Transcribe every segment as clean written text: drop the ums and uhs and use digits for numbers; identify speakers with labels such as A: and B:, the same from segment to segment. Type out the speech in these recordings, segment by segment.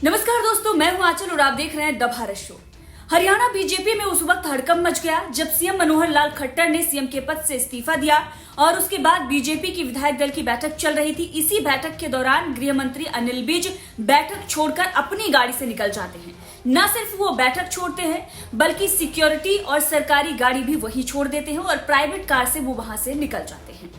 A: नमस्कार दोस्तों, मैं हूं आंचल और आप देख रहे हैं the Bharat show. Haryana BJP में उस वक्त हड़कंप मच गया जब सीएम मनोहर लाल खट्टर ने सीएम के पद से इस्तीफा दिया और उसके बाद बीजेपी की विधायक दल की बैठक चल रही थी। इसी बैठक के दौरान गृह मंत्री अनिल विज बैठक छोड़कर अपनी गाड़ी से निकल जाते हैं। न सिर्फ वो बैठक छोड़ते हैं बल्कि सिक्योरिटी और सरकारी गाड़ी भी वही छोड़ देते हैं और प्राइवेट कार से वो वहां से निकल जाते हैं।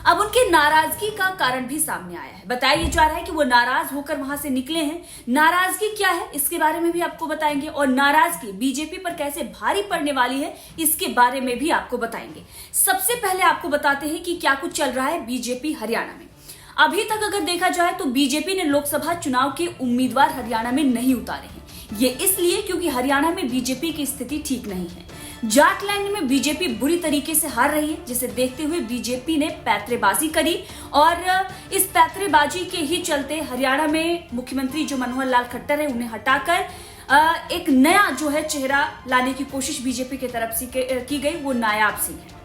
A: अब उनकी नाराजगी का कारण भी सामने आया है। बताया जा रहा है कि वो नाराज होकर वहां से निकले हैं। नाराजगी क्या है इसके बारे में भी आपको बताएंगे और नाराजगी बीजेपी पर कैसे भारी पड़ने वाली है इसके बारे में भी आपको बताएंगे। सबसे पहले आपको बताते हैं कि क्या कुछ चल रहा है बीजेपी हरियाणा में। अभी तक अगर देखा जाए तो बीजेपी ने लोकसभा चुनाव के उम्मीदवार हरियाणा में नहीं उतारे हैं। ये इसलिए क्योंकि हरियाणा में बीजेपी की स्थिति ठीक नहीं है। जाटलैंड में बीजेपी बुरी तरीके से हार रही है, जिसे देखते हुए बीजेपी ने पैंतरेबाजी करी और इस पैंतरेबाजी के ही चलते हरियाणा में मुख्यमंत्री जो मनोहर लाल खट्टर है उन्हें हटाकर एक नया जो है चेहरा लाने की कोशिश बीजेपी की तरफ से की गई, वो नायाब सिंह है।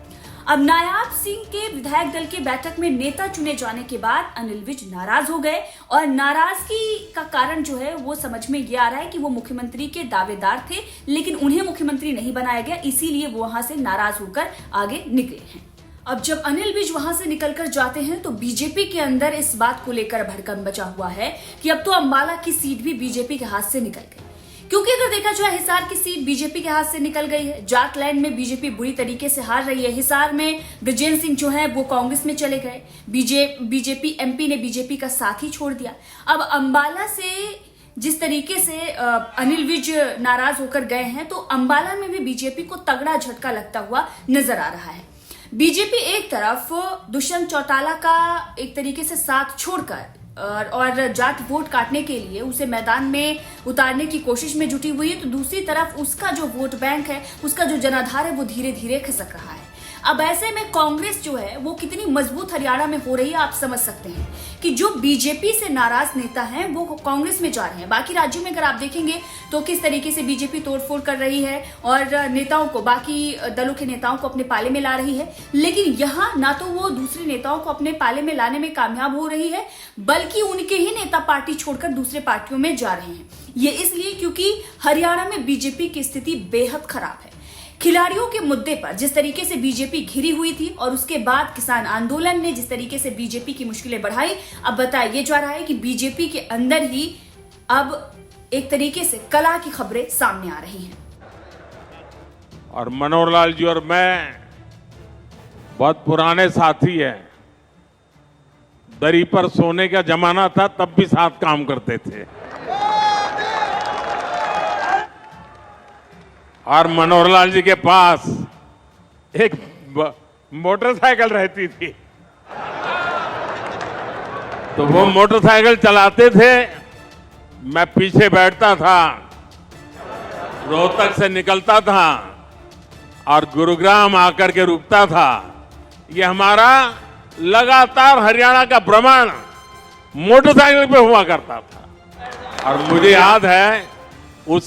A: अब नायाब सिंह के विधायक दल की बैठक में नेता चुने जाने के बाद अनिल विज नाराज हो गए और नाराजगी का कारण जो है वो समझ में ये आ रहा है कि वो मुख्यमंत्री के दावेदार थे लेकिन उन्हें मुख्यमंत्री नहीं बनाया गया, इसीलिए वो वहां से नाराज होकर आगे निकले हैं। अब जब अनिल विज वहां से निकलकर जाते हैं तो बीजेपी के अंदर इस बात को लेकर भड़कम मचा हुआ है कि अब तो अंबाला की सीट भी बीजेपी के हाथ से निकल गई, क्योंकि अगर देखा जाए हिसार की सीट बीजेपी के हाथ से निकल गई है। जाटलैंड में बीजेपी बुरी तरीके से हार रही है। हिसार में ब्रजेंद्र सिंह जो है वो कांग्रेस में चले गए। बीजेपी एमपी ने बीजेपी का साथ ही छोड़ दिया। अब अंबाला से जिस तरीके से अनिल विज नाराज होकर गए हैं तो अंबाला में भी बीजेपी को तगड़ा झटका लगता हुआ नजर आ रहा है। बीजेपी एक तरफ दुष्यंत चौटाला का एक तरीके से साथ छोड़कर और जाट वोट काटने के लिए उसे मैदान में उतारने की कोशिश में जुटी हुई है, तो दूसरी तरफ उसका जो वोट बैंक है, उसका जो जनाधार है वो धीरे धीरे खिसक रहा है। अब ऐसे में कांग्रेस जो है वो कितनी मजबूत हरियाणा में हो रही है आप समझ सकते हैं कि जो बीजेपी से नाराज नेता हैं वो कांग्रेस में जा रहे हैं। बाकी राज्यों में अगर आप देखेंगे तो किस तरीके से बीजेपी तोड़फोड़ कर रही है और नेताओं को, बाकी दलों के नेताओं को अपने पाले में ला रही है, लेकिन यहाँ ना तो वो दूसरे नेताओं को अपने पाले में लाने में कामयाब हो रही है बल्कि उनके ही नेता पार्टी छोड़कर दूसरे पार्टियों में जा रहे हैं। ये इसलिए क्योंकि हरियाणा में बीजेपी की स्थिति बेहद खराब है। खिलाड़ियों के मुद्दे पर जिस तरीके से बीजेपी घिरी हुई थी और उसके बाद किसान आंदोलन ने जिस तरीके से बीजेपी की मुश्किलें बढ़ाई, अब बताया जा रहा है कि बीजेपी के अंदर ही अब एक तरीके से कला की खबरें सामने आ रही हैं।
B: और मनोहर लाल जी और मैं बहुत पुराने साथी हैं। दरी पर सोने का जमाना था तब भी साथ काम करते थे। और मनोहर लाल जी के पास एक मोटरसाइकिल रहती थी, तो वो मोटरसाइकिल चलाते थे, मैं पीछे बैठता था, रोहतक से निकलता था और गुरुग्राम आकर के रुकता था। ये हमारा लगातार हरियाणा का भ्रमण मोटरसाइकिल पे हुआ करता था और मुझे याद है उस